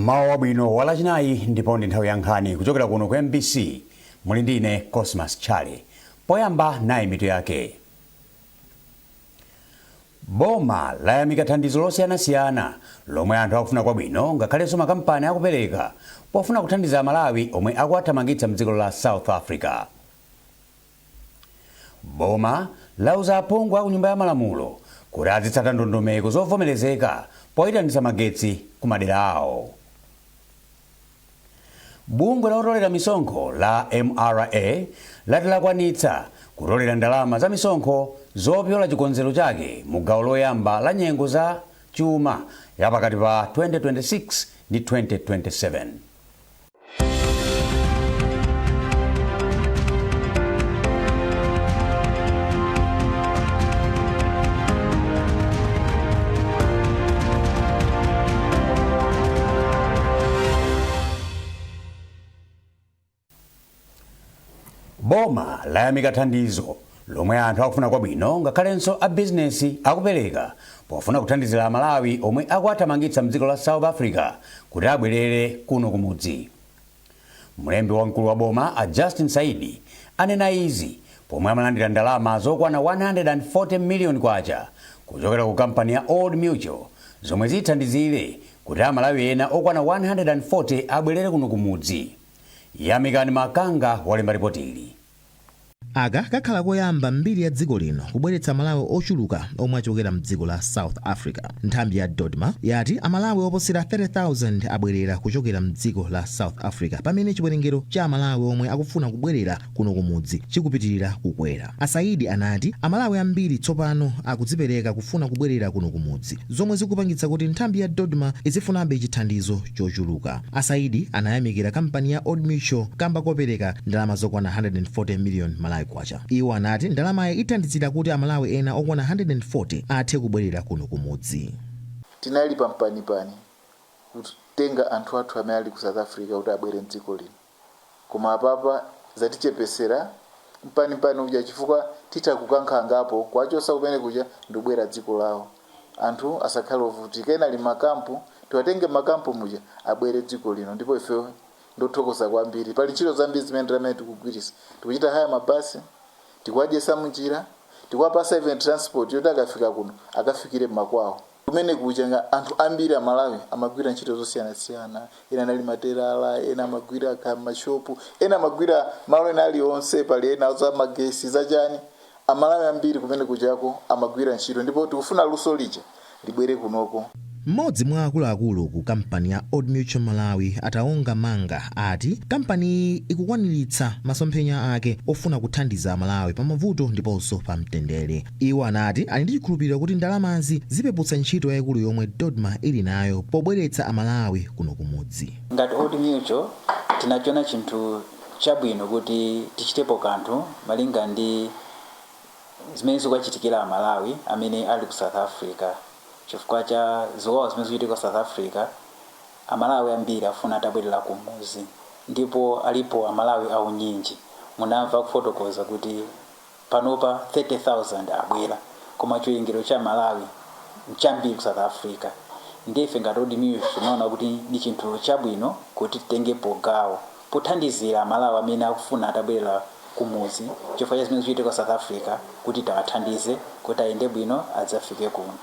Mawa bwino wala chinayi ndipo ndi nthawi ya nkhani kuchokera kuno ku MBC muli ndine Cosmas Chale. Poyamba nayi mitu yake. Boma layamika thandizo losiyanasiyana lomwe anthu akufuna kwabwino ngakhalenso makampani akupereka pofuna kuthandiza Malawi omwe akuwathamangitsa mdziko la South Africa. Boma lauza aphungu aku nyumba ya malamulo kuti azitsata ndondomeko zovomerezeka poyitanitsa magetsi ku madera awo. Bungwe la otolera misonkho la MRA lati lakwanitsa kutolera ndalama za misonkho zopyola chikonzero chake mu gawo loyamba la nyengo za chuma ya pakati pa 2026 ndi 2027. Boma layamika thandizo lomwe anthu akufuna kwabwino ngakhalenso a bizinesi akupereka pofuna kuthandizira Malawi omwe akuwathamangitsa mdziko la South Africa kuti abwerere kuno kumudzi. Mlembi wamkulu wa boma a Justin Saidi anena izi pomwe amalandira ndalama zokwana 140 million kwacha kuchokera ku kampani ya Old Mutual zomwe zithandizire kuti Amalawi ena okwana 140 abwerere kuno kumudzi. Yamikani Makanga walemba ripotili. Aka kakhala koyamba mbiri ya dziko lino kubweretsa Malawi ochuluka omwe achokera mdziko la South Africa. Nthambi ya Dodma yati Amalawi oposera 30,000 abwerera kuchokera mdziko la South Africa pamene chiwerengero cha Amalawi omwe akufuna kubwerera kuno kumudzi chikupitirira kukwera. Asaidi anati Amalawi ambiri tsopano akudzipereka kufuna kubwerera kuno kumudzi zomwe zikupangitsa kuti nthambi ya Dodma izifunabe chithandizo chochuluka. Asaidi anayamikira kampani ya Old Mutual kamba kopereka ndalama zokwana 140 million Malawi kwacha. Iwo anati ndalama ithandizira kuti Amalawi ena okwana 140 athe kubwerera kuno kumudzi. Tinali pampanipani kutenga anthu athu amene ali ku South Africa kuti abwere mdziko lino. Koma apapa zatichepesera mpanipani uja chifukwa titakukankha ngapo kwachosa kumene kuja ndibwera dziko lawo. Anthu asakhale ovutika ena ali makampu tiwatenge makampu muja abwere dziko lino ndipo ife ndothokoza kwambiri. Pali ntchito zambiri zimene ramene tikugwiritsa. Tikuchita haya mabasi, tikuwadyesa munjira, tikuwapasa even transport yoti akafika kuno akafikire makwawo. Kumene kuchenga anthu ambiri a Malawi amagwira ntchito zosiyanasiyana, ena anali materala, ena amagwira kamashopu, ena amagwira malo ena aliwonse pali ena za magesi zachani. Amalawi ambiri kumene kuchako amagwira ntchito ndipo tikufuna luso lija libwere kunoko. Mmodzi mwa akuluakulu ku kampani ya Old Mutual Malawi ataonga manga ati kampani ikukwaniritsa masomphenya ake ofuna kuthandiza Malawi pa mavuto ndiponso pa mtendere. Iwo anati ali ndi chikhulupiriro kuti ndalamazi zipeputsa ntchito yayikulu yomwe Dodma ili nayo pobweretsa Amalawi kuno kumudzi. Ngati Old Mutual tinachiona chinthu chabwino kuti tichitepo kanthu malinga ndi zimene zikuchitikira Malawi amene ali ku South Africa. Chifukwa cha ziwawa zimene zikuchitika ku South Africa, Amalawi ambiri afuna atabwerera kumudzi. Ndipo alipo Amalawi aunyinji. Munamva kufotokoza kuti panopa 30,000 abwera. Koma chiwerengero cha Malawi nchambiri ku South Africa. Ndife ngati Old Mutual tunaona kuti ndi chinthu chabwino kuti titengepo gawo pothandizira Amalawi amene akufuna atabwerera kumudzi. Chifukwa cha zimene zikuchitika ku South Africa kuti tawathandize kuti ayende bwino adzafike kuno.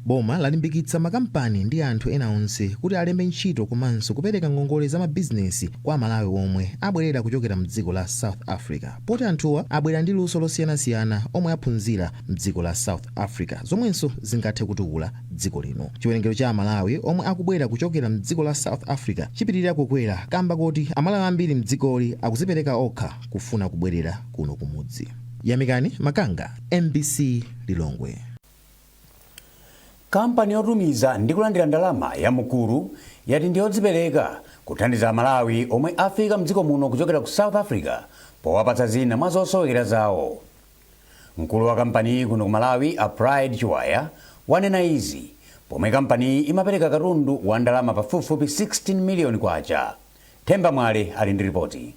Boma lalimbikitsa makampani ndi anthu ena onse kuti alembe ntchito komanso kupereka ngongole za mabizinesi kwa Malawi omwe abwerera kuchokera mdziko la South Africa. Poti anthuwa abwera ndi luso losiyanasiyana omwe aphunzira mdziko la South Africa zomwenso zingathe kutukula dziko lino. Chiwerengero cha Malawi omwe akubwera kuchokera mdziko la South Africa chipitirira kukwera kamba kuti Amalawi ambiri mdzikoli akuzipereka okha kufuna kubwerera kuno kumudzi. Yamikani Makanga, MBC Lilongwe. Kampani yotumiza ndi kulandira ndalama ya Mukuru yati ndiyodzipereka kuthandiza Malawi omwe afika mdziko muno kuchokera ku South Africa powapatsa zina mwa zosowekera zawo. Mkulu wa kampani kuno ku Malawi a Pride Chiwaya wanena izi pomwe kampani imapereka katundu wa ndalama pafupifupi 16 million kwacha. Themba Mwale ali ndi ripoti.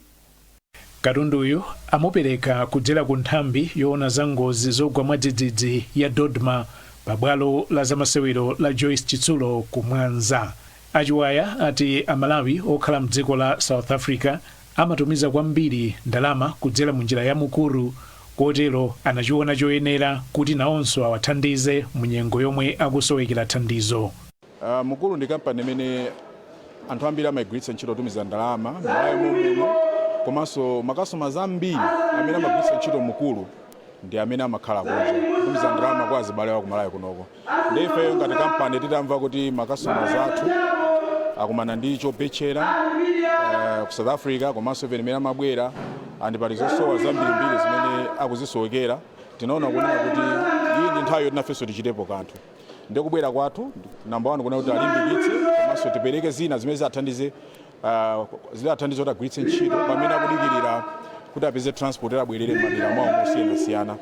Katundu uyu amupereka kudzera ku nthambi yoona za ngozi zogwa mwadzidzidzi ya Dodma pabwalo la zamasewero la Joyce Chitsulo ku Mwanza. achiwaya ati amalawi okhala mdziko la South Africa amatumiza kwambiri ndalama kudzera munjira ya mukuru, kotero anachiona choyenera kuti nawonso awathandize munyengo yomwe akusowekera thandizo. Mukuru ndi kampani imene anthu ambiri amagwiritsa ntchito kutumiza ndalama m'malawi muno, komanso makastomers ambiri amene amagwiritsa ntchito Mukuru ndi amene amakhala kunja kutumiza ndalama kwa azibale wa kumalawi kunoko. Ndi ife ngati kampani titamva kuti makastomers athu akumana ndi chopechera ku South Africa, komanso imene amabwera andi pali zosowa zambirimbiri zimene akuzisowekera, tinaona kunena kuti iyi ndi nthawi yoti nafenso tichitepo kanthu. Ndikubwera kwathu namba 1 kuna kuti alimbikitse komanso tipereke zina zimene zathandize kuti agwiritse ntchito pamene akudikirira kuti apeze transport abwerere m'madera mwawo mosiyanasiyana.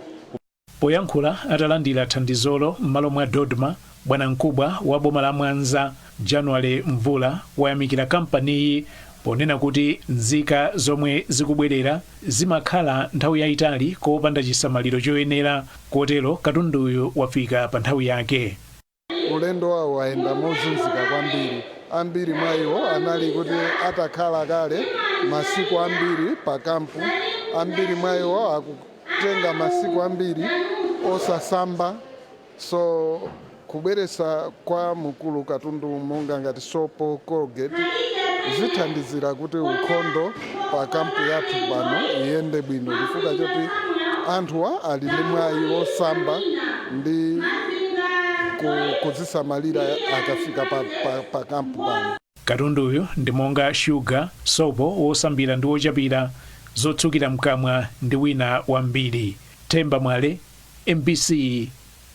Poyankhula atalandira thandizolo m'malo mwa Dodma, bwanamkubwa wa boma la Mwanza January Mvula wayamikira kampaniyi ponena kuti nzika zomwe zikubwerera zimakhala nthawi yayitali kopanda chisamaliro choyenera, kotero katunduyu wafika pa nthawi yake. Ulendo wawo waenda mozunzika kwambiri. Ambiri mwa iwo anali kuti atakhala kale masiku ambiri pa kampu, ambiri mwa iwo akutenga masiku ambiri osasamba, so kubweresa kwa Mukulu katundu monga ngati sopo, Colgate zithandizira kuti ukhondo pa kampu yathu pano iyende bwino, chifukwa choti anthuwa ali ndi mwayi osamba ndi kuzisamalira akafika pa kampu pano. Katunduyu ndi monga sugar, sopo wosambira ndi wochapira, zotsukira mkamwa ndi wina wambiri. Themba Mwale, MBC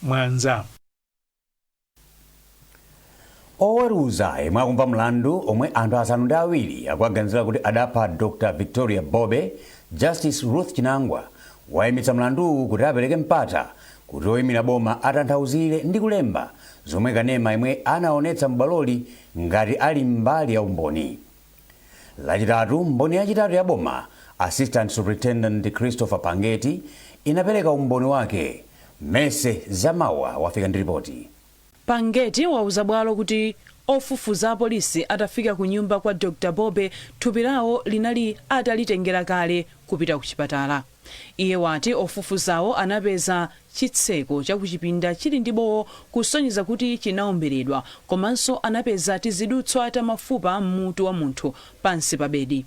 Mwanza. Oweruza yemwe akumva mlandu omwe anthu asanu ndi awiri akuganiza kuti adapha Dr. Victoria Bobe, Justice Ruth Chinangwa wayimitsa mlandu kuti apereke mpata kuti oyimira boma atanthauzire ndi kulemba zomwe kanema yemwe anaonetsa m'bwaloli ngati ali mbali ya umboni. Lachitatu, mboni yachitatu ya boma, Assistant Superintendent Christopher Pangeti, inapereka umboni wake. Mese Zamawa wafika ndi ripoti. Pangeti wauza bwalo kuti ofufuza polisi atafika ku nyumba kwa Dr. Bobe, thupi lawo linali atalitengera kale kupita ku chipatala. Iye wati ofufuzawo anapeza chitseko cha kuchipinda chili ndi bowo kusonyeza kuti chinaomberedwa, komanso anapeza tizidutswa ta mafupa mmutu wa munthu pansi pa bedi.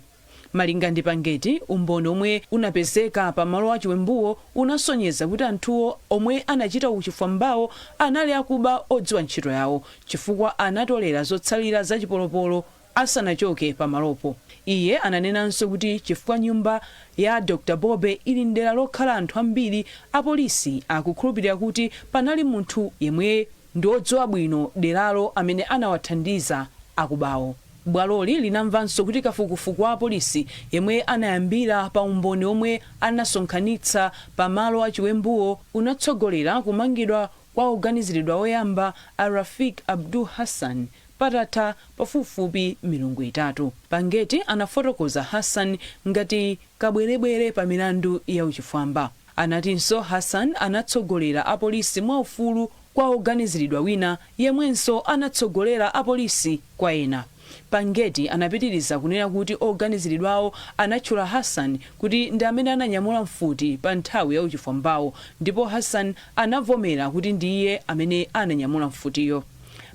Malinga ndi Pangeti, umboni omwe unapezeka pa malo a chiwembuwo unasonyeza kuti anthuwo omwe anachita uchifwambawo anali akuba odziwa ntchito yawo, chifukwa anatolera zotsalira za chipolopolo asanachoke pa malopo. Iye ananenanso kuti chifukwa nyumba ya Dr. Bobe ili ndera lokhala anthu ambiri, apolisi akukhulupirira kuti panali munthu yemwe ndi odziwa bwino deralo amene anawathandiza akubawo. Bwaloli linamvanso kuti kafukufuku wa polisi yemwe anayambira pa umboni omwe anasonkhanitsa pa malo a chiwembuwo unatsogolera kumangidwa kwa oganiziridwa oyamba a Rafik Abdul Hassan patatha pafupifupi milungu itatu. Pangeti anafotokoza Hassan ngati kabwerebwere pa milandu ya uchifwamba. Anatinso Hassan anatsogolera apolisi mwaufulu kwa oganiziridwa wina yemwenso anatsogolera apolisi kwa ena. Pangeti anapitiriza kunena kuti oganiziridwawo anatchula Hassan kuti ndi amene ananyamula mfuti pa nthawi ya uchifwambawo, ndipo Hassan anavomera kuti ndiye amene ananyamula mfutiyo.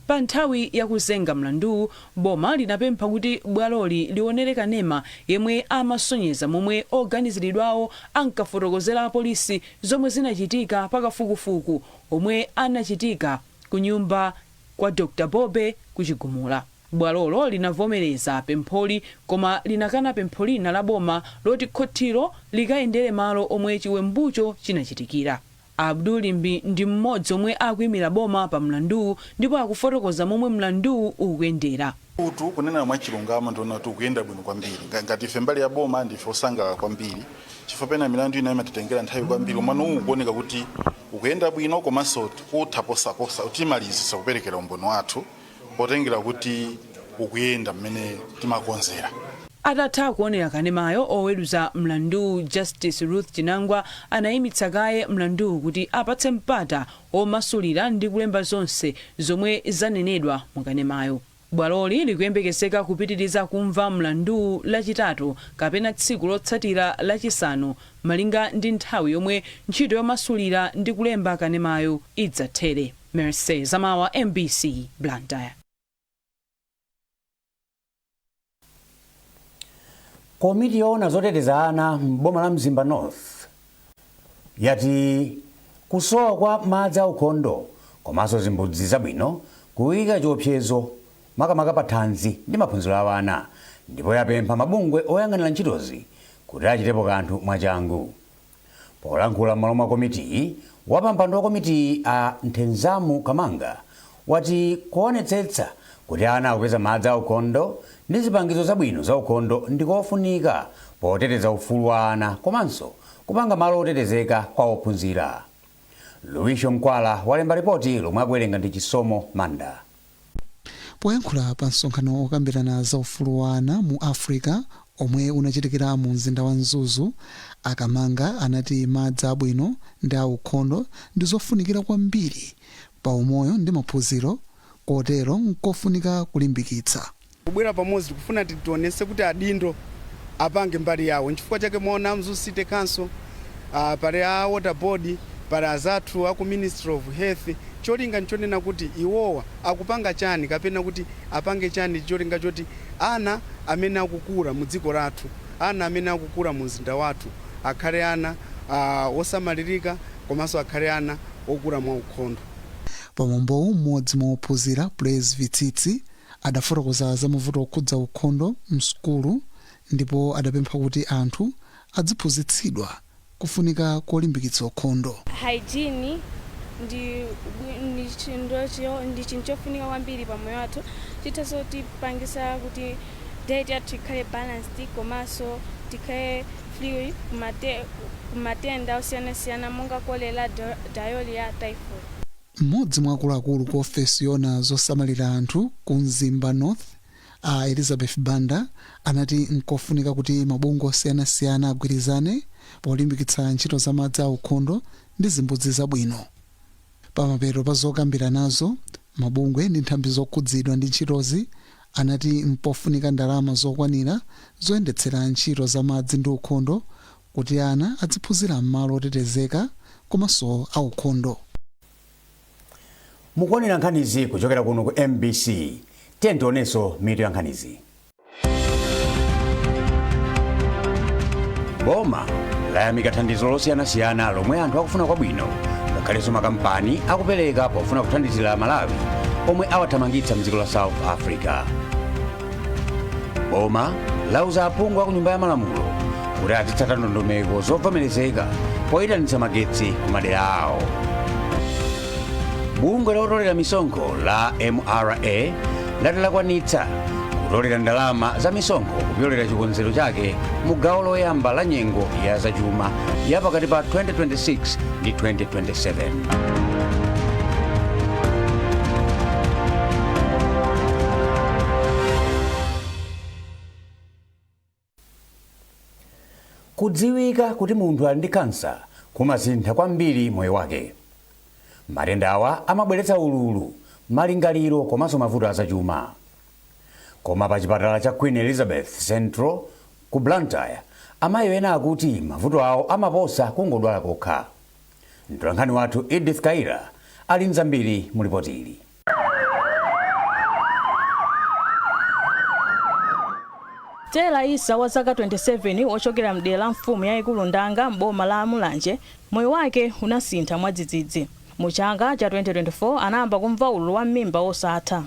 Pa nthawi ya kuzenga mlandu, boma linapempha kuti bwaloli lionere kanema yemwe amasonyeza momwe oganiziridwawo ankafotokozera apolisi zomwe zinachitika pakafukufuku omwe anachitika ku nyumba kwa Dr. Bobe kuchigumula. Bwalolo linavomereza pempholi, koma linakana pempho lina la boma loti khotiro likayendere malo omwe chiwembucho chinachitikira. Abdul Limbi ndi mmodzi omwe akuyimira boma pa mlandu, ndipo akufotokoza momwe mlandu ukuyendera. Utu kunena mwa chilungamo ndiona kuti ukuyenda bwino kwambiri. Ngati ife mbali ya boma ndife osangala kwambiri, chifukwa pena milandu ina imatitengera nthawi kwambiri, komano ukuoneka kuti ukuyenda bwino, komanso utha posaposa utimalizisa kuperekera umboni wathu potengera kuti ukuyenda mmene timakonzera. Atatha kuonera kanemayo, oweruza mlandu Justice Ruth Chinangwa anayimitsa kaye mlandu kuti apatse mpata omasulira ndi kulemba zonse zomwe zanenedwa mu kanemayo. bwaloli likuyembekezeka kupitiriza kumva mlandu lachitatu kapena tsiku lotsatira lachisanu malinga ndi nthawi yomwe ntchito yomasulira ndi kulemba kanemayo idzathere. Mercy Zamawa, MBC, Blantyre. Komiti yoona zoteteza ana m'boma la Mzimba North yati kusowa kwa madzi aukhondo komanso zimbudzi zabwino kuyika chiopsezo makamaka pa thanzi ndi maphunziro a ana, ndipo yapempha mabungwe oyang'anira ntchitozi kuti achitepo kanthu mwachangu. Polankhula m'malo mwa komiti, wapampando wa komiti a Nthenzamu Kamanga wati kuonetsetsa kuti ana akupeza madzi aukhondo ndi zipangizo zabwino za ukhondo ndikofunika poteteza ufulu wa ana komanso kupanga malo otetezeka kwa ophunzira. Luisho Mkwala walemba ripoti lomwe akuwerenga ndi Chisomo Manda. Poyankhula pa msonkhano okambirana za ufulu wa ana mu Africa omwe unachitikira mu mzinda wa Mzuzu, Akamanga anati madzi abwino ndi aukhondo ndi zofunikira kwambiri pa umoyo ndi maphunziro, kotero nkofunika kulimbikitsa. Kubwera pamodzi tikufuna tionetse kuti adindo apange mbali yawo. Nchifukwa chake muona Mzuzu City Council, pale a water board, pale azathu aku Ministry of Health, cholinga nchonena kuti iwowa akupanga chani kapena kuti apange chani cholinga choti ana amene akukula mu dziko lathu, ana amene akukula mu mzinda wathu akhale ana osamalirika komanso akhale ana okula mwa ukhondo. Pamwambowu mmodzi mwa ophunzira Blaise Vitsitsi adafotokoza za mavuto okhudza ukhondo msukulu, ndipo adapempha kuti anthu adziphunzitsidwa kufunika kolimbikitsa ukhondo. Hygiene ndi chinthu chofunika kwambiri pamoyo wathu, chithanso tipangisa kuti diet yathu ikhale balanced komanso tikhale free kumatenda osiyanasiyana monga kolera, diarrhea, typhoid. Mmodzi mwa akuluakulu ku ofesi yona zosamalira anthu ku Mzimba North, Elizabeth Banda, anati nkofunika kuti mabungwe osiyanasiyana agwirizane polimbikitsa ntchito za madzi aukhondo ndi zimbudzi zabwino. Pamapeto pa zokambira nazo, mabungwe ndi nthambi zokhudzidwa ndi ntchitozi anati mpofunika ndalama zokwanira zoyendetsera ntchito za madzi ndi ukhondo kuti ana adziphunzira m'malo otetezeka komanso aukhondo. Mukuonera nkhanizi kuchokera kuno ku MBC. Tionenso mitu ya nkhanizi. Boma layamika thandizo losiyanasiyana lomwe anthu akufuna kwabwino, ngakhalenso makampani akupereka pofuna kuthandizira Malawi omwe awathamangitsa mdziko la South Africa. Boma lauza aphungu aku nyumba ya malamulo kuti azitsata ndondomeko zovomerezeka poyitanitsa magetsi ku madera awo. Bungwe lotolera misonkho la MRA lati lakwanitsa kutolera ndalama za misonkho kupyolera chikonzero chake mu gawo loyamba la nyengo ya zachuma ya pakati pa 2026 ndi 2027. Kudziwika kuti munthu ali ndi kansa kumasintha kwambiri moyo wake. Matenda awa amabweretsa ululu, malingaliro komanso mavuto azachuma. Koma pa chipatala cha Queen Elizabeth Central ku Blantyre, amayi ena akuti mavuto awo amaposa kungodwala kokha. Mtolankhani wathu Edith Kaira ali nzambiri mu ripoti ili. Tela Isa wa zaka 27 ochokera mdera la mfumu yayikulu Ndanga m'boma la Mulanje, moyo wake unasintha mwadzidzidzi. Mu chaka cha 2024 anayamba kumva ululu wa mimba osatha.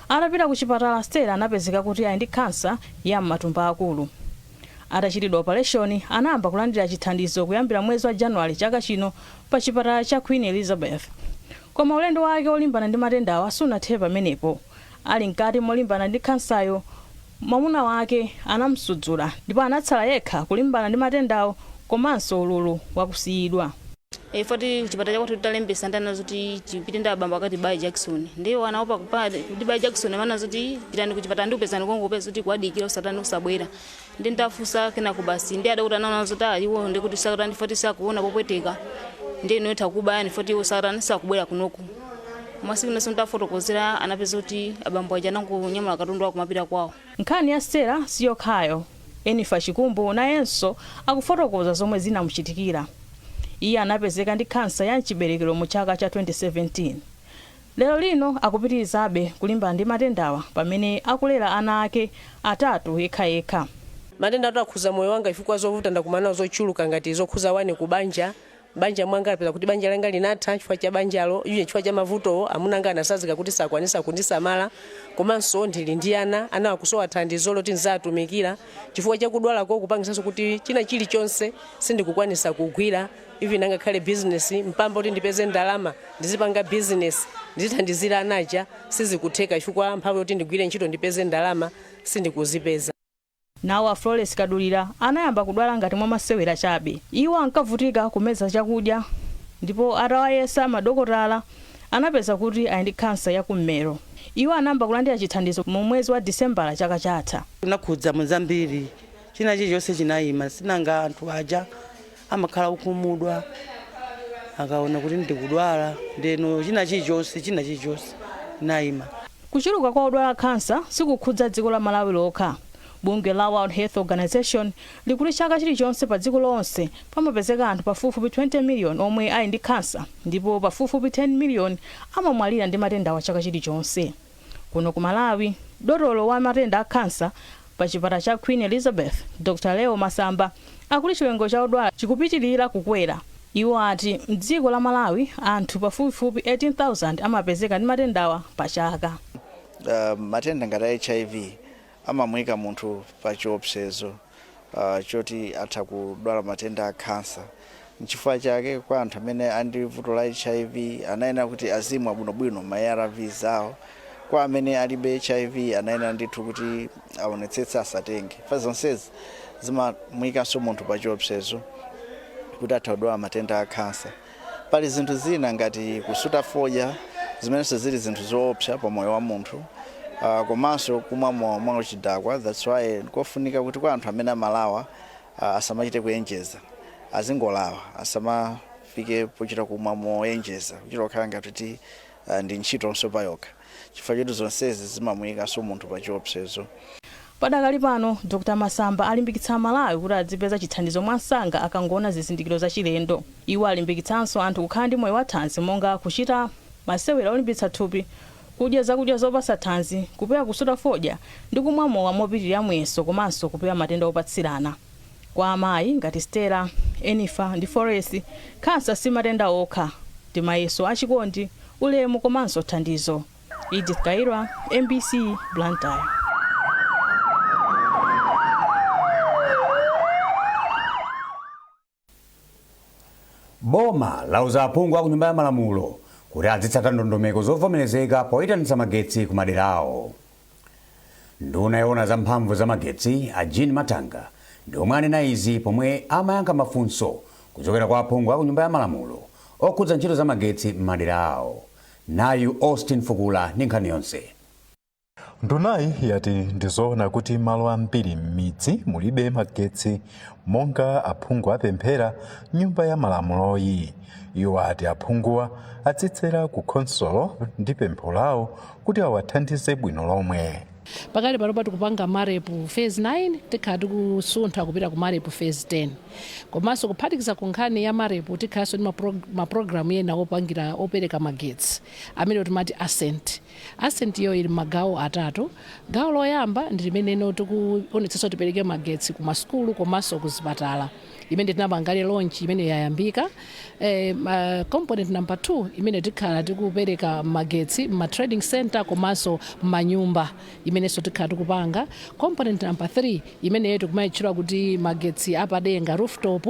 Atapita ku chipatala, Stella anapezeka kuti ali ndi kansa ya matumbo akulu. Atachitidwa operation, anayamba kulandira chithandizo kuyambira mwezi wa January chaka chino pa chipatala cha Queen Elizabeth. Koma ulendo wake olimbana ndi matenda awa sunathe pamenepo. Ali mkati molimbana ndi kansayo, mwamuna wake anamsudzula ndipo anatsala yekha kulimbana ndi matendawo komanso ululu wakusiyidwa. Foti chipatala chako tutalembesa ndana zoti chipite nda bamba wakati Bai Jackson. Ndiyo wanaopa kupata kuti Bai Jackson mana zoti pitani ku chipatala ndipezani kongo pesa zoti kwadikira usatani usabwera. Ndi ndafusa kena kubasi ndi ada utanaona zoti iwo ndi kuti sakatani foti sakuona popweteka. Ndi inoita kubayani foti usatani sakubwera kunoku. masiku nonse ndafotokozera anapeza kuti abambo aja anankunyamula katundu wako kumapita kwawo. Nkhani ya Stella siyokhayo. Enifa Chikumbo nayenso akufotokoza zomwe zinamuchitikira. Iye anapezeka ndi kansa ya mchiberekero mu chaka cha 2017. Lero lino akupitirizabe kulimbana ndi matendawa pamene akulera ana ake atatu yekha. Matenda atakhuza moyo wanga chifukwa zovuta ndakumana zochuluka ngati zokhuza wani kubanja mwanga apeza kuti banja langa linatha chifukwa cha banjalo iye chifukwa cha mavuto amunanga anasazika kuti sakwanisa kundisamala komanso ndili ndi ana akusowa thandizo loti nzatumikira chifukwa cha kudwala ko kupangisanso kuti china chilichonse sindikukwanisa kugwira ivi nanga khale business mpamba kuti ndipeze ndalama ndizipanga business ndithandizira anaja sizikutheka chifukwa mphamvu kuti ndigwire ntchito ndipeze ndalama sindikuzipeza. Nawa Flores Kadulira anayamba kudwala ngati mwa masewera chabe. Iwo ankavutika kumeza chakudya ndipo atawayesa madokotala anapeza kuti ali ndi kansa ya kummero. Iwo anayamba kulandira chithandizo mu mwezi wa December chaka chatha. Tunakhudza muzambiri china chilichonse chinayima sinanga anthu aja amakhala ukumudwa akaona kuti ndikudwala ndeno china chilichonse nayima. Kuchuluka kwa odwala kansa sikukhudza dziko la Malawi lokha. Bungwe la World Health Organization likuti chaka chilichonse pa dziko lonse pamapezeka anthu pafupifupi 20 million omwe ali ndi kansa ndipo pafupifupi 10 million amamwalira ndi matenda wa chaka chilichonse. Kuno ku Malawi, dotolo wa matenda a kansa pa chipatala cha Queen Elizabeth, Dr. Leo Masamba, akuti chiwengo cha odwala chikupitirira kukwera. Iwo ati mdziko la Malawi anthu pafupifupi 18,000 amapezeka ndi matendawa pa chaka. Matenda ngati HIV amamwika munthu pa chiopsezo choti atha kudwala matenda a kansa. Nchifukwa chake kwa anthu amene andi vuto la HIV anayenera kuti azimwa bwinobwino ma ARVs awo. Kwa amene alibe HIV anayenera ndithu kuti aonetsetse asatenge. Pa zonsezi zimamwikanso munthu pa chiopsezo kuti atha kudwala matenda a kansa. Pali zinthu zina ngati kusuta fodya zimenenso zili zinthu zoopsa pa moyo wa munthu. Komanso kumwa mwa chidakwa. That's why nkofunika kuti kwa anthu amene amalawa asamachite kuyenjeza azingolawa asamafike pochita kumwa moyenjeza kuchita kukhala ngati ndi ntchitonso payokha chifukwa choti zonsezi zimamwikanso munthu pa chiopsezo. Padakali pano Dr. Masamba alimbikitsa Malawi kuti azipeza chithandizo mwansanga akangoona zizindikiro za chilendo. Iwo alimbikitsanso anthu kukhala ndi moyo wathanzi monga kuchita masewera olimbitsa thupi, kudya zakudya zopatsa thanzi, kupewa kusuta fodya ndi kumwa mowa mopitirira muyeso komanso kupewa matenda opatsirana. Kwa amayi ngati Stella, Enifa ndi Forest, kansa si matenda okha, ndi mayeso achikondi, ulemu komanso thandizo. Edith Kairwa, MBC, Blantyre. Boma lauza aphungu a ku nyumba ya malamulo kuti azitsata ndondomeko zovomerezeka poyitanitsa magetsi ku madera awo. Nduna yoona za mphamvu za magetsi a Jean Matanga ndi omwe anena izi pomwe amayankha mafunso kuchokera kwa aphungu a ku nyumba ya malamulo okhudza ntchito za magetsi m'madera awo. Nayu Austin Fukula ndi nkhani yonse. Ndunayi yati ndizoona kuti malo ambiri m'midzi mulibe magetsi monga aphungu apemphera nyumba ya malamuloyi. Iwo ati aphunguwa adzitsera ku khonsolo ndi pempho lawo kuti awathandize bwino lomwe. Pakali panopa tikupanga marepu phase 9 tikhala tikusuntha kupita ku marepu phase 10. Komanso kuphatikiza ku nkhani ya marepu tikhalanso ndi maprogramu ena opangira opereka magetsi amene timati ascent. Ascent iyo ili magawo atatu. Gawo loyamba ndi limene tikuonetsetsa tipereke magetsi ku masukulu komanso ku zipatala. Imene tinapangale launch imene yayambika. Component number 2 imene tikhala tikupereka magetsi ma trading center komanso manyumba imene tikhala tikupanga. Component number 3 imene tikumayitchula kuti magetsi apadenga rooftop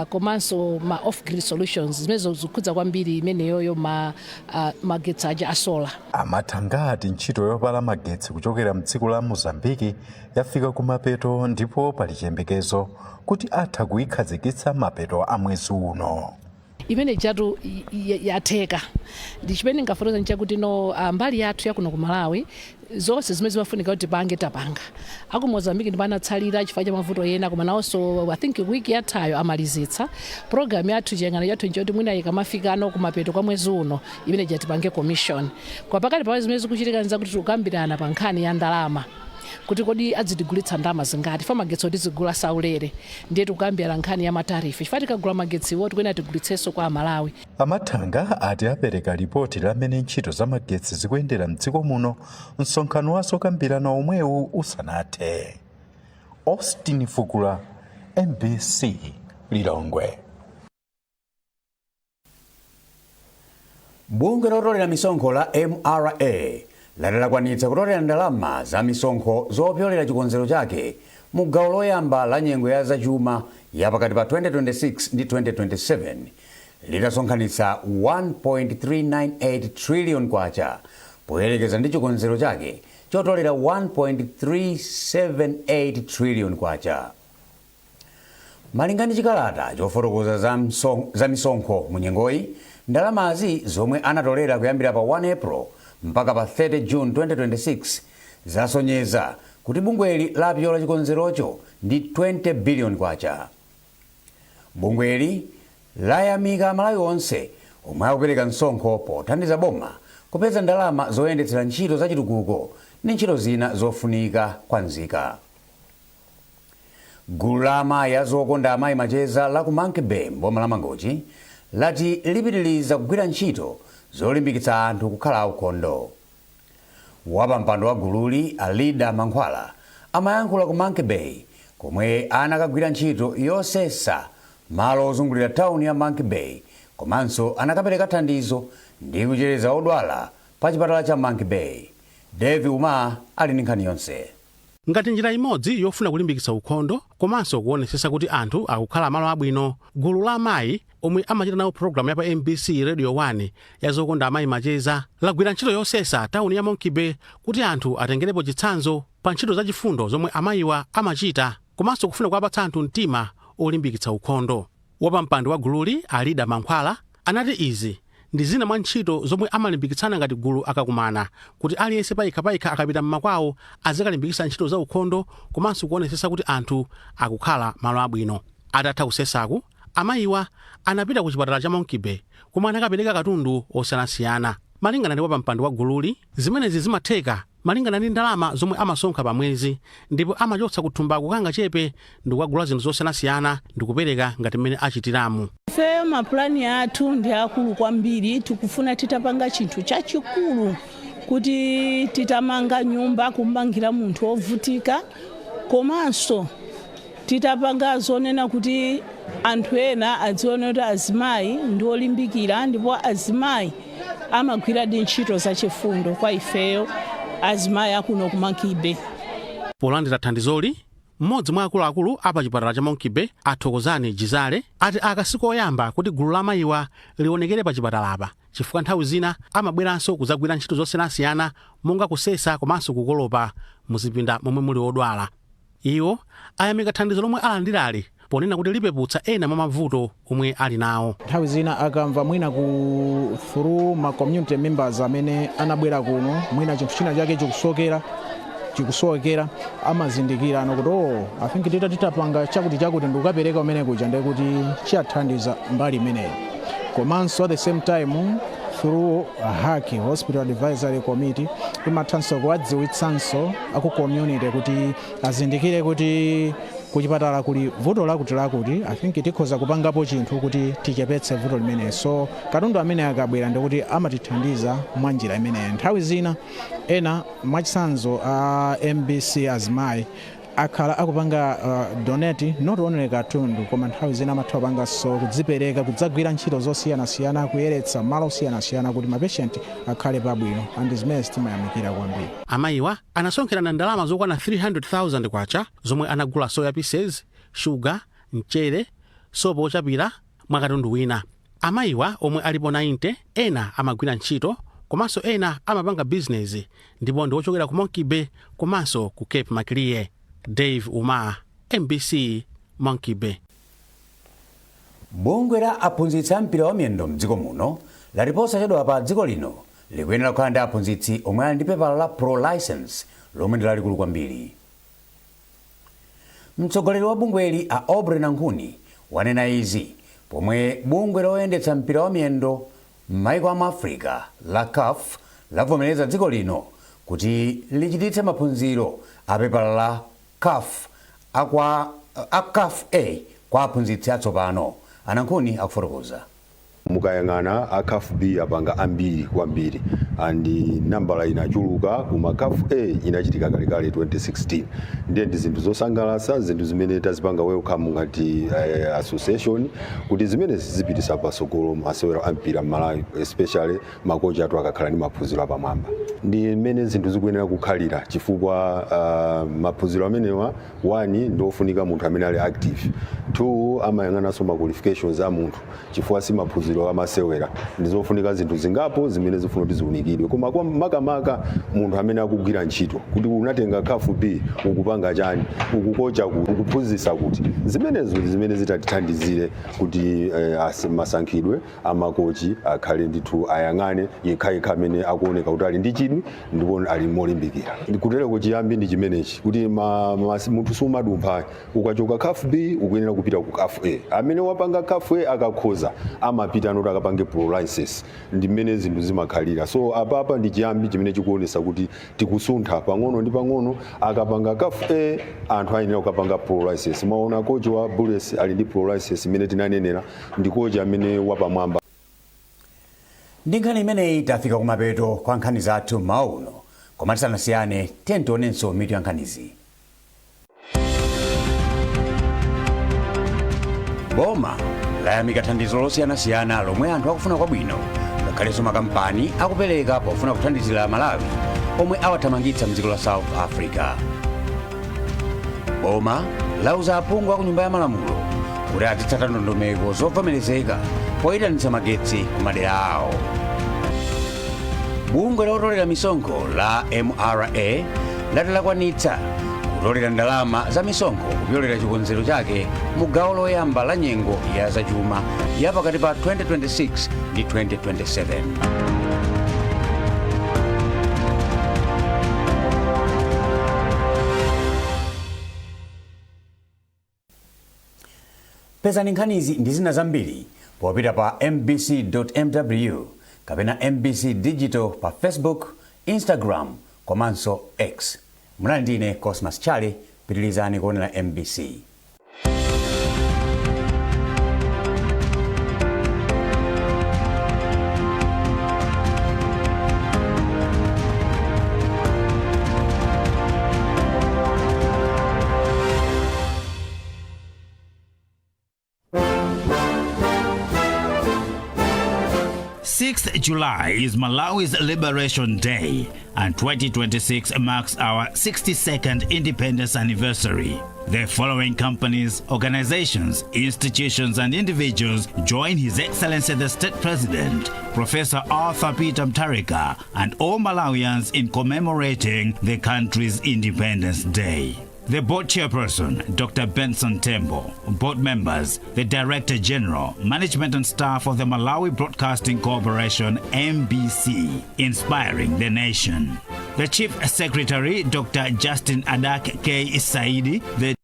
komanso ma off grid solutions zimene zikukhudza kwambiri imene yoyo magetsi aja asola. Amatanga ati ntchito yopala magetsi kuchokera mdziko la Mozambiki yafika kumapeto ndipo pali chiyembekezo kuti atha kuyikhazikitsa mapeto a mwezi uno. imene chatu yatheka ndi chimene ngafotoza nchakuti mbali yathu yakuno ku Malawi zonse zimene zimafunika kuti tapanga aku Mozambique ndipo anatsalira chifukwa cha mavuto ena koma nawonso I think wiki yathayo amalizitsa program yathu chiyang'ano chathu nchoti mwina ikamafikano kumapeto kwa mwezi uno imene jatipange commission kwa pakati pa zimene zikuchitika nzakuti tikambirana pa nkhani ya ndalama kuti kodi azitigulitsa ndalama zingati fa magetsi oti zigula saulere ndiye tikukambira nkhani ya matarifu chifukwa tikagula magetsiwo tikwena tigulitsenso kwa Malawi. Amathanga ati apereka ripoti lamene ntchito za magetsi zikuyendera mdziko muno msonkhano waso kambirana omwewu usanathe. Austin Fukula, MBC Lilongwe. Bunge lotolera misonkho la MRA lalakwanitsa kutolera ndalama za misonkho zopyolera chikonzero chake mu gawo loyamba la nyengo ya zachuma ya pakati pa 2026 ndi 2027 litasonkhanitsa 1.398 trillion kwacha poyerekeza ndi chikonzero chake chotolera 1.378 trillion kwacha. Malinga ndi chikalata chofotokoza za misonkho mu nyengoyi, ndalamazi zomwe anatolera kuyambira pa 1 April mpaka pa 30 June 2026 zasonyeza kuti bungweli lapyola chikonzerocho ndi 20 billion kwacha. Bungweli layamika Malawi onse omwe akupereka msonkho pothandiza boma kupeza ndalama zoyendetsera ntchito za chitukuko ndi ntchito zina zofunika kwa nzika. Gulu la amayi azokonda amayi macheza la ku Monkey Bay mboma la Mangochi lati lipitiliza kugwira ntchito zolimbikitsa anthu kukhala aukhondo. Wapampando wa gululi Alida Mankhwala amayankhula ku Monkey Bay komwe anakagwira ntchito yosesa malo ozungulira tawuni ya Monkey Bay komanso anakapereka thandizo ndi kuchereza odwala pa chipatala cha Monkey Bay. David Uma ali ndi nkhani yonse. Ngati njira imodzi yofuna kulimbikitsa ukhondo komanso kuonesesa kuti anthu akukhala malo abwino, gulu la amayi omwe amachita nawo programu ya pa MBC Radio 1 ya zokonda amayi macheza lagwira ntchito yosesa tawuni ya Monkey Bay kuti anthu atengerepo chitsanzo pa ntchito zachifundo zomwe amayiwa amachita komanso kufuna kuwapatsa anthu mtima olimbikitsa ukhondo. Wapampando wa gululi Alida Mankhwala anati izi ndi zina mwa ntchito zomwe amalimbikitsana ngati gulu akakumana kuti aliyense payikha akapita mmakwawo azikalimbikitsa ntchito za ukhondo komanso kuonesesa kuti anthu akukhala malo abwino. Atatha kusesaku, amayiwa anapita ku chipatala cha Monkey Bay komwe anakapereka katundu osiyanasiyana. Malingana ndi wapampando wa gululi, zimenezi zimatheka malingana ndi ndalama zomwe amasonkha pa mwezi ndipo amachotsa kuthumbaku kanga chepe ndi kukagula zinthu zosiyanasiyana ndi kupereka ngati mmene achitiramu. Ife mapulani athu ndi akulu kwambiri, tikufuna titapanga chinthu chachikulu kuti titamanga nyumba kumangira munthu ovutika komanso titapanga zonena kuti anthu ena adzione kuti azimayi ndi olimbikira ndipo azimayi amagwira ntchito zachifundo kwa ifeyo azimayi akuno ku Monkey Bay. Polandira thandizoli, mmodzi mwa akuluakulu apa chipatala cha Monkey Bay Athokozani Jizale ati akasiku oyamba kuti gulu la amayiwa lionekere pa chipatalapa chifukwa nthawi zina amabweranso kuzagwira ntchito zosiyanasiyana monga kusesa komanso kukolopa muzipinda momwe muli odwala. Iwo ayamika thandizo lomwe alandirali ponena kuti lipeputsa ena mwa mavuto omwe ali nawo. Nthawi zina akamva mwina ku through ma community members amene anabwera kuno mwina chinthu china chake chikusowekera amazindikira ano kuti I think titapanga chakuti ndikukapereka umene kuja ndi kuti chiyathandiza mbali imeneyo. Komanso at the same time through HACI Hospital Advisory Committee imathanso kuwadziwitsanso aku community kuti azindikire kuti kuchipatala kuli vuto lakuti I think tikhoza kupangapo chinthu kuti tichepetse vuto limene. So katundu amene akabwera ndikuti amatithandiza mwa njira imeneyo. Nthawi zina ena mwachitsanzo MBC azimayi akhala akupanga donate not only katundu koma nthawi zina amatha kupanganso kudzipereka kudzagwira ntchito zosiyanasiyana kuyeretsa malo osiyanasiyana kuti mapatient akhale pabwino and zimene timayamikira kwambiri. Amayiwa anasonkherana ndalama zokwana 300,000 kwacha zomwe anagula soya pieces, sugar, mchere, sopo ochapira mwa katundu wina. Amayiwa omwe alipo 90 ena amagwira ntchito komanso ena amapanga business ndipo ndi ochokera ku Monkey Bay komanso ku Cape Maclear. Dave Uma, MBC, Monkey Bay. bungwe la aphunzitsi a mpira wa miyendo mdziko muno latiposa chedwa pa dziko lino likuyenera kukhala ndi aphunzitsi omwe ali ndi pepala la pro license lomwe ndi lalikulu kwambiri. Mtsogoleri wa bungweli a Aubrey Nankhuni wanena izi pomwe bungwe loyendetsa mpira wa miyendo m'mayiko a Africa la CAF lavomereza dziko lino kuti lichititse maphunziro a pepala la CAF CAF A kwa aphunzitsi atsopano. Nankhuni akufotokoza. Mukayang'ana a CAF B apanga ambiri kwambiri andi nambala inachuluka kuma CAF A inachitika kalekale 2016 ndiye ndi zinthu zosangalatsa, zinthu zimene tazipanga welcome ngati association kuti zimene zizipitisa pasogolo masewero ampira m'Malawi, especially makocha athu akakhala ndi maphunziro apamwamba. Ndi mmene zinthu zikuyenera kukhalira chifukwa maphunziro amenewa 1 ndofunika munthu amene ali active, 2 amayang'ananso ma qualifications a munthu chifukwa si maphunziro amasewera ndizofunika zinthu zingapo zimene zifuna kuti ziunikidwe koma kwa makamaka munthu amene akugwira ntchito kuti unatenga CAF B ukupanga chani ukukocha ukuphunzitsa kuti zimenezo zimene zitatithandizire kuti masankhidwe amakochi akhale ndithu ayang'ane yekha amene akuoneka kuti ali ndi chidwi ndipo ali molimbikira. Kutereko chiyambi ndi chimenechi kuti munthu sumadumpha ukachoka CAF B ukuyenera kupita ku CAF A, amene wapanga CAF A akakhoza amapita anoti akapange pro license, ndi mmene zinthu zimakhalira. So apapa ndi chiyambi chimene chikuonesa kuti tikusuntha pang'ono ndi pang'ono. Akapanga CAF A anthu ayenera kukapanga pro license. Maona kocha wa Bullets ali ndi pro license imene tinanenera ndi kocha amene wapamwamba. Ndi nkhani imeneyi tafika kumapeto kwa nkhani zathu mauno, koma tisanasiyane tionenso mitu ya nkhanizi. Boma layamika thandizo losiyanasiyana lomwe anthu akufuna kwabwino ngakhalenso makampani akupereka pofuna kuthandizira Malawi omwe awathamangitsa mdziko la South Africa. Boma lauza aphungu a ku nyumba ya malamulo kuti azitsata ndondomeko zovomerezeka poyitanitsa magetsi ku madera awo. Bungwe lotolera misonkho la MRA lati lakwanitsa kutolera ndalama za misonkho kupyolera chikonzero chake mu gawo loyamba la nyengo ya zachuma ya pakati pa 2026 ndi 2027. Pezani nkhanizi ndi zina zambiri popita pa mbc.mw kapena MBC Digital pa Facebook, Instagram komanso X. Munali ndine Cosmas Chale, pitirizani kuonera MBC. July is Malawi's Liberation Day, and 2026 marks our 62nd independence anniversary. The following companies, organizations, institutions, and individuals join His Excellency the State President, Professor Arthur Peter Mutharika, and all Malawians in commemorating the country's Independence Day. The Board Chairperson, Dr. Benson Tembo. Board members, the Director General, Management and Staff of the Malawi Broadcasting Corporation, MBC, inspiring the nation. The Chief Secretary, Dr. Justin Adak K. Saidi. The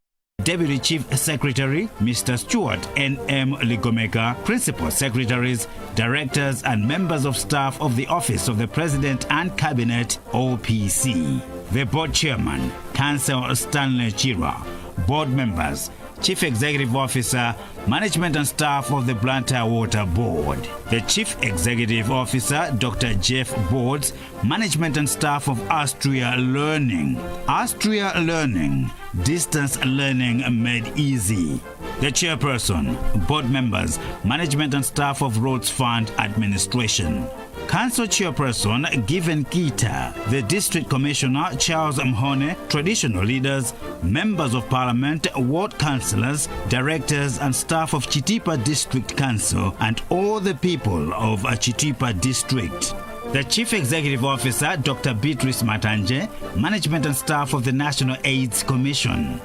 Deputy Chief Secretary, Mr. Stuart N.M. Ligomeka, Principal Secretaries, Directors and Members of Staff of the Office of the President and Cabinet, OPC. The Board Chairman, Council Stanley Chirwa. Board Members, Chief Executive Officer, Management and Staff of the Blantyre Water Board. The Chief Executive Officer, Dr. Jeff Boards, Management and Staff of Astria Learning. Astria Learning, distance learning made easy. The Chairperson, Board Members, Management and Staff of Roads Fund Administration. Council Chairperson Given Kita, the District Commissioner Charles Mhone, traditional leaders, members of Parliament, ward councillors, directors and staff of Chitipa District Council and all the people of Chitipa District. The Chief Executive Officer Dr. Beatrice Matanje, management and staff of the National AIDS Commission.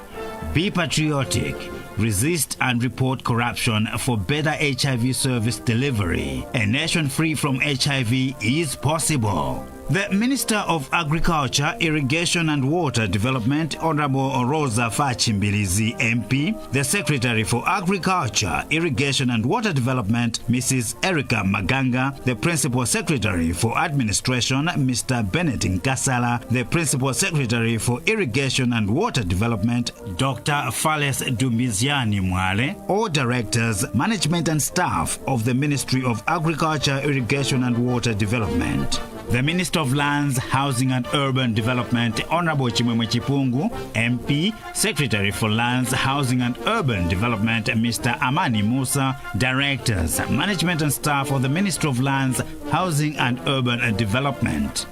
Be patriotic, resist and report corruption for better HIV service delivery. A nation free from HIV is possible. The Minister of Agriculture, Irrigation and Water Development, Honorable Rosa Fachimbilizi MP, the Secretary for Agriculture, Irrigation and Water Development, Mrs. Erica Maganga, the Principal Secretary for Administration, Mr. Bennett Nkasala, the Principal Secretary for Irrigation and Water Development, Dr. Fales Dumiziani Mwale, all directors, management and staff of the Ministry of Agriculture, Irrigation and Water Development. The Minister of Lands, Housing and Urban Development, Honorable Chimwemwe Chipungu, MP, Secretary for Lands, Housing and Urban Development, Mr. Amani Musa, Directors, Management and Staff of the Ministry of Lands, Housing and Urban Development.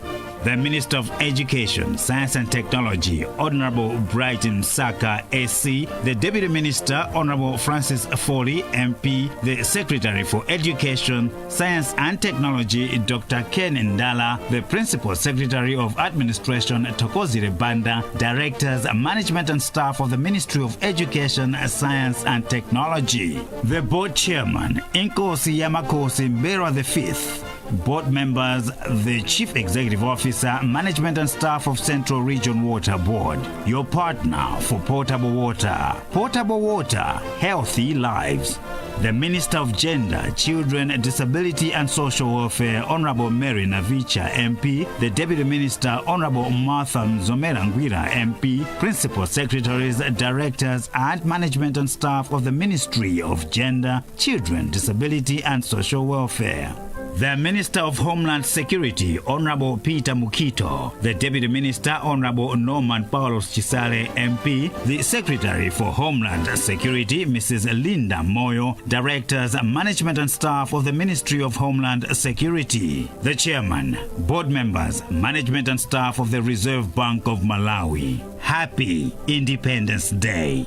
The Minister of Education, Science and Technology, Honorable Brighton Saka, SC, the Deputy Minister, Honorable Francis Foley, MP, the Secretary for Education, Science and Technology, Dr. Ken Ndala, the Principal Secretary of Administration, Tokozire Banda, Directors, Management and Staff of the Ministry of Education, Science and Technology. The Board Chairman, Nkosi Yamakosi Mbera V, Board members, the Chief Executive Officer, Management and Staff of Central Region Water Board. Your partner for potable water. Potable water, healthy lives. The Minister of Gender, Children, Disability and Social Welfare, Honorable Mary Navicha, MP, the Deputy Minister, Honorable Martha Mzomera Ngwira, MP, Principal Secretaries, Directors and Management and Staff of the Ministry of Gender, Children, Disability and Social Welfare. The Minister of Homeland Security, Honorable Peter Mukito, the Deputy Minister, Honorable Norman Paulos Chisale, MP, the Secretary for Homeland Security, Mrs. Linda Moyo, Directors, Management and Staff of the Ministry of Homeland Security, the Chairman, Board members, Management and Staff of the Reserve Bank of Malawi. Happy Independence Day.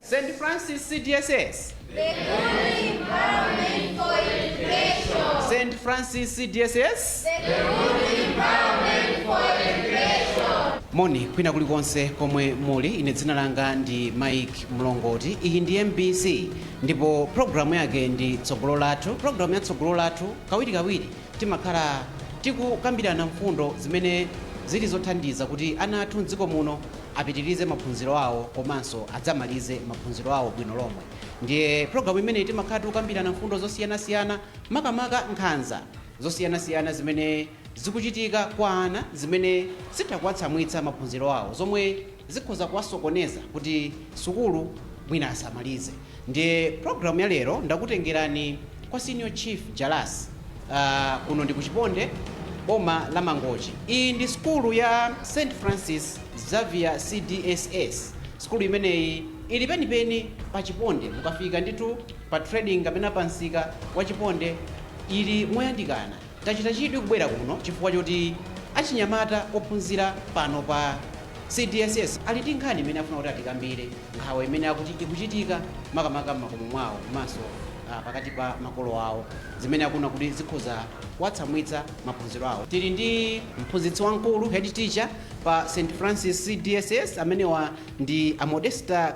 St. Francis CDSS. The good empowerment for education. St. Francis CDSS. The good empowerment for education. Moni kwina kulikonse komwe muli, ine dzina langa ndi Mike Mlongoti. Iyi ndi MBC ndipo programu yake ndi Tsogolo Lathu. Programu ya Tsogolo Lathu kawiri timakhala tikukambirana mfundo zimene zili zothandiza kuti ana athu mdziko muno apitirize maphunziro awo komanso adzamalize maphunziro awo bwino lomwe. Ndiye programu imene timakhala tikukambirana mfundo zosiyanasiyana, makamaka nkhanza zosiyanasiyana zimene zikuchitika kwa ana zimene zitakuwatsamwitsa maphunziro awo, zomwe zikhoza kuwasokoneza kuti sukulu mwina asamalize. Ndiye programu ya lero ndakutengerani kwa Senior Chief Jalas kuno ndi kuchiponde boma la Mangochi. Iyi ndi skulu ya St. Francis Xavier CDSS. Skulu imeneyi ili penipeni pa Chiponde, mukafika nditu pa trading kapena pa msika wa Chiponde ili moyandikana. Tachita chidwi kubwera kuno chifukwa choti achinyamata ophunzira pano pa CDSS ali ndi nkhani imene afuna kuti atikambire, nkhawa imene akuti ikuchitika makamaka m'makomo mwawo komanso pakati pa makolo awo, zimene akuna kuti zikhoza kuwatsamwitsa maphunziro awo. Tili ndi mphunzitsi wamkulu, head teacher pa St. Francis CDSS, amenewa ndi Amodesta